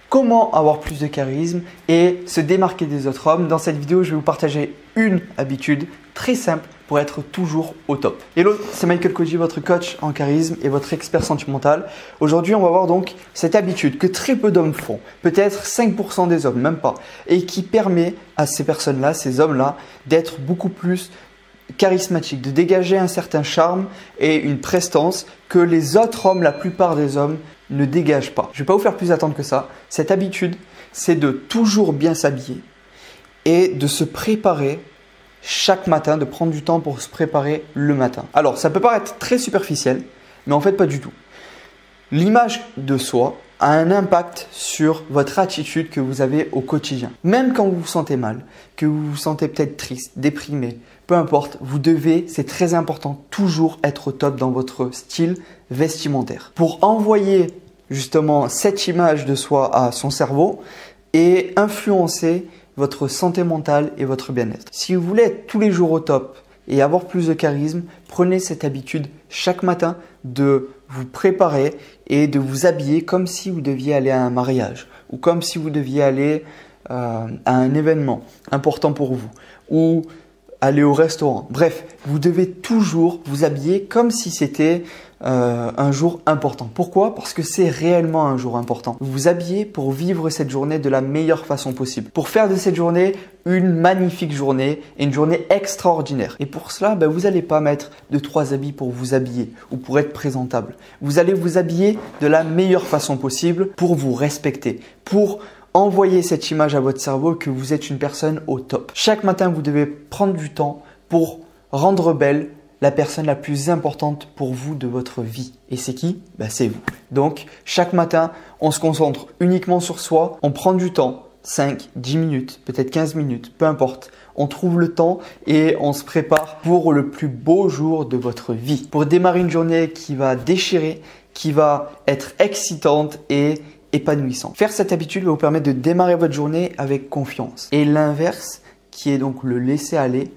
Comment avoir plus de charisme et se démarquer des autres hommes? Dans cette vidéo, je vais vous partager une habitude très simple pour être toujours au top. Hello, c'est Michael Koji, votre coach en charisme et votre expert sentimental. Aujourd'hui, on va voir donc cette habitude que très peu d'hommes font, peut-être 5% des hommes, même pas, et qui permet à ces personnes-là, ces hommes-là, d'être beaucoup plus charismatiques, de dégager un certain charme et une prestance que les autres hommes, la plupart des hommes, ne dégagent pas. Je ne vais pas vous faire plus attendre que ça. Cette habitude, c'est de toujours bien s'habiller et de se préparer chaque matin, de prendre du temps pour se préparer le matin. Alors, ça peut paraître très superficiel, mais en fait pas du tout. L'image de soi a un impact sur votre attitude que vous avez au quotidien. Même quand vous vous sentez mal, que vous vous sentez peut-être triste, déprimé, peu importe, vous devez, c'est très important, toujours être au top dans votre style vestimentaire. Pour envoyer justement cette image de soi à son cerveau et influencer votre santé mentale et votre bien-être. Si vous voulez être tous les jours au top et avoir plus de charisme, prenez cette habitude chaque matin de vous préparer et de vous habiller comme si vous deviez aller à un mariage ou comme si vous deviez aller à un événement important pour vous ou aller au restaurant. Bref, vous devez toujours vous habiller comme si c'était un jour important. Pourquoi? Parce que c'est réellement un jour important. Vous vous habillez pour vivre cette journée de la meilleure façon possible. Pour faire de cette journée une magnifique journée et une journée extraordinaire. Et pour cela, vous n'allez pas mettre 2-3 habits pour vous habiller ou pour être présentable. Vous allez vous habiller de la meilleure façon possible pour vous respecter, pour envoyer cette image à votre cerveau que vous êtes une personne au top. Chaque matin, vous devez prendre du temps pour rendre belle la personne la plus importante pour vous de votre vie. Et c'est qui? C'est vous. Donc, chaque matin, on se concentre uniquement sur soi. On prend du temps, 5, 10 minutes, peut-être 15 minutes, peu importe. On trouve le temps et on se prépare pour le plus beau jour de votre vie. Pour démarrer une journée qui va déchirer, qui va être excitante et épanouissante. Faire cette habitude va vous permettre de démarrer votre journée avec confiance. Et l'inverse, qui est donc le laisser aller,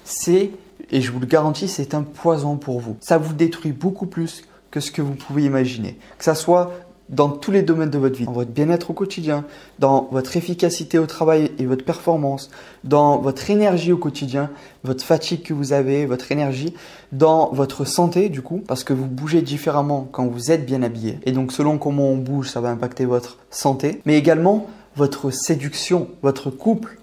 c'est, et je vous le garantis, c'est un poison pour vous. Ça vous détruit beaucoup plus que ce que vous pouvez imaginer. Que ça soit dans tous les domaines de votre vie, dans votre bien-être au quotidien, dans votre efficacité au travail et votre performance, dans votre énergie au quotidien, votre fatigue que vous avez, votre énergie, dans votre santé du coup, parce que vous bougez différemment quand vous êtes bien habillé. Et donc selon comment on bouge, ça va impacter votre santé, mais également votre séduction, votre couple.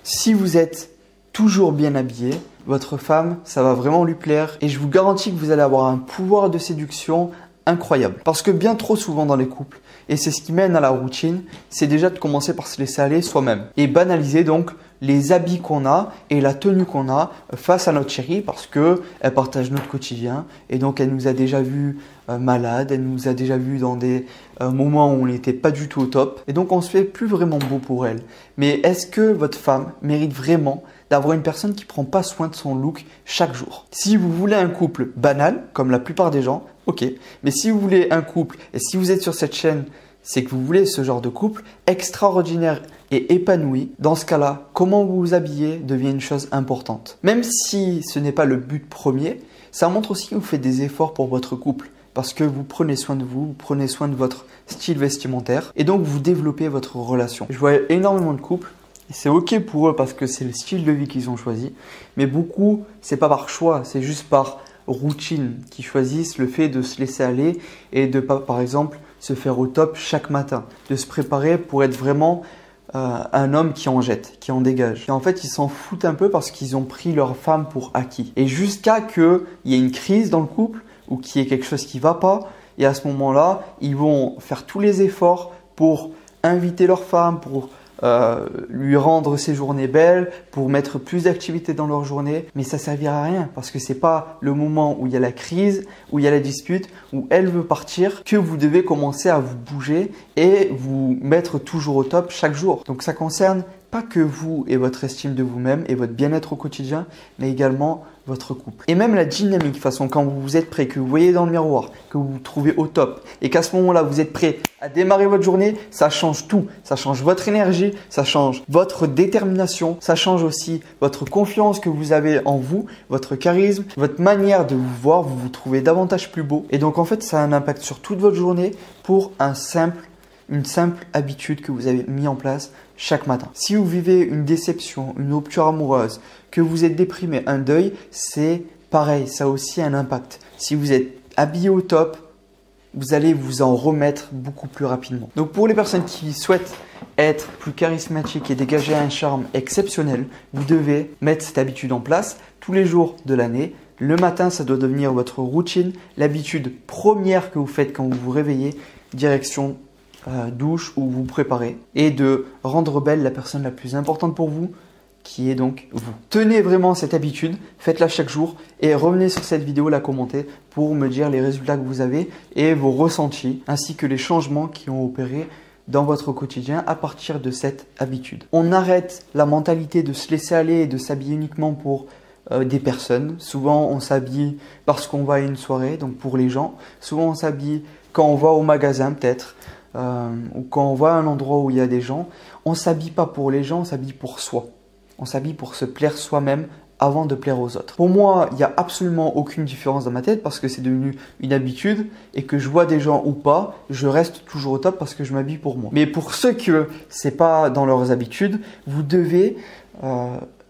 Si vous êtes toujours bien habillé, votre femme, ça va vraiment lui plaire et je vous garantis que vous allez avoir un pouvoir de séduction incroyable. Parce que bien trop souvent dans les couples, et c'est ce qui mène à la routine, c'est déjà de commencer par se laisser aller soi-même et banaliser donc les habits qu'on a et la tenue qu'on a face à notre chérie parce qu'elle partage notre quotidien et donc elle nous a déjà vu malade, elle nous a déjà vu dans des moments où on n'était pas du tout au top et donc on se fait plus vraiment beau pour elle. Mais est-ce que votre femme mérite vraiment d'avoir une personne qui prend pas soin de son look chaque jour? Si vous voulez un couple banal, comme la plupart des gens, ok. Mais si vous voulez un couple et si vous êtes sur cette chaîne, c'est que vous voulez ce genre de couple extraordinaire et épanoui. Dans ce cas-là, comment vous vous habillez devient une chose importante. Même si ce n'est pas le but premier, ça montre aussi que vous faites des efforts pour votre couple. Parce que vous prenez soin de vous, vous prenez soin de votre style vestimentaire et donc vous développez votre relation. Je vois énormément de couples. C'est ok pour eux parce que c'est le style de vie qu'ils ont choisi. Mais beaucoup, c'est pas par choix, c'est juste par routine qu'ils choisissent le fait de se laisser aller et de pas, par exemple, se faire au top chaque matin. De se préparer pour être vraiment un homme qui en jette, qui en dégage. Et en fait, ils s'en foutent un peu parce qu'ils ont pris leur femme pour acquis. Et jusqu'à qu'il y ait une crise dans le couple ou qu'il y ait quelque chose qui ne va pas, et à ce moment-là, ils vont faire tous les efforts pour inviter leur femme, pour lui rendre ses journées belles, pour mettre plus d'activités dans leur journée, mais ça servira à rien parce que c'est pas le moment où il y a la crise, où il y a la dispute, où elle veut partir, que vous devez commencer à vous bouger et vous mettre toujours au top chaque jour. Donc ça concerne pas que vous et votre estime de vous-même et votre bien-être au quotidien, mais également votre couple. Et même la dynamique, de façon quand vous êtes prêt, que vous voyez dans le miroir, que vous vous trouvez au top et qu'à ce moment-là, vous êtes prêt à démarrer votre journée, ça change tout. Ça change votre énergie, ça change votre détermination, ça change aussi votre confiance que vous avez en vous, votre charisme, votre manière de vous voir, vous vous trouvez davantage plus beau. Et donc en fait, ça a un impact sur toute votre journée pour une simple habitude que vous avez mis en place chaque matin. Si vous vivez une déception, une rupture amoureuse, que vous êtes déprimé, un deuil, c'est pareil, ça a aussi un impact. Si vous êtes habillé au top, vous allez vous en remettre beaucoup plus rapidement. Donc pour les personnes qui souhaitent être plus charismatique et dégager un charme exceptionnel, vous devez mettre cette habitude en place tous les jours de l'année. Le matin, ça doit devenir votre routine, l'habitude première que vous faites quand vous vous réveillez, direction douche ou vous préparez, et de rendre belle la personne la plus importante pour vous, qui est donc vous. Tenez vraiment cette habitude, faites-la chaque jour et revenez sur cette vidéo, la commenter pour me dire les résultats que vous avez et vos ressentis, ainsi que les changements qui ont opéré dans votre quotidien à partir de cette habitude. On arrête la mentalité de se laisser aller et de s'habiller uniquement pour des personnes. Souvent on s'habille parce qu'on va à une soirée, donc pour les gens. Souvent on s'habille quand on va au magasin peut-être, ou quand on va à un endroit où il y a des gens. On ne s'habille pas pour les gens, on s'habille pour soi. On s'habille pour se plaire soi-même avant de plaire aux autres. Pour moi, il n'y a absolument aucune différence dans ma tête parce que c'est devenu une habitude et que je vois des gens ou pas, je reste toujours au top parce que je m'habille pour moi. Mais pour ceux que c'est pas dans leurs habitudes, vous devez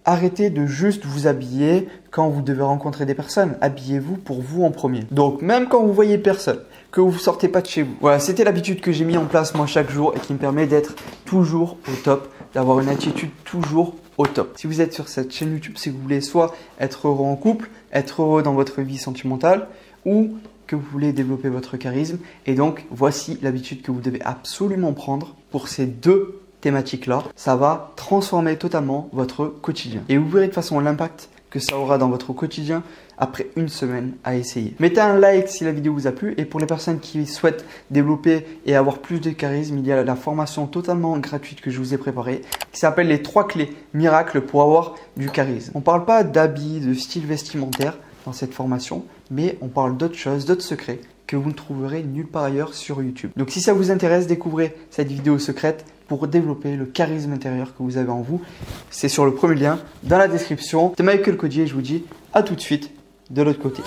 arrêter de juste vous habiller quand vous devez rencontrer des personnes. Habillez-vous pour vous en premier. Donc même quand vous voyez personne, que vous ne sortez pas de chez vous. Voilà, c'était l'habitude que j'ai mis en place moi chaque jour et qui me permet d'être toujours au top, d'avoir une attitude toujours au top. Si vous êtes sur cette chaîne YouTube, c'est que vous voulez soit être heureux en couple, être heureux dans votre vie sentimentale ou que vous voulez développer votre charisme. Et donc, voici l'habitude que vous devez absolument prendre pour ces deux thématiques-là. Ça va transformer totalement votre quotidien. Et vous verrez de toute façon l'impact que ça aura dans votre quotidien après une semaine à essayer. Mettez un like si la vidéo vous a plu et pour les personnes qui souhaitent développer et avoir plus de charisme, il y a la formation totalement gratuite que je vous ai préparée qui s'appelle les 3 clés miracles pour avoir du charisme. On ne parle pas d'habits, de style vestimentaire dans cette formation, mais on parle d'autres choses, d'autres secrets que vous ne trouverez nulle part ailleurs sur YouTube. Donc si ça vous intéresse, découvrez cette vidéo secrète pour développer le charisme intérieur que vous avez en vous. C'est sur le premier lien dans la description. C'est Michael Codier et je vous dis à tout de suite de l'autre côté.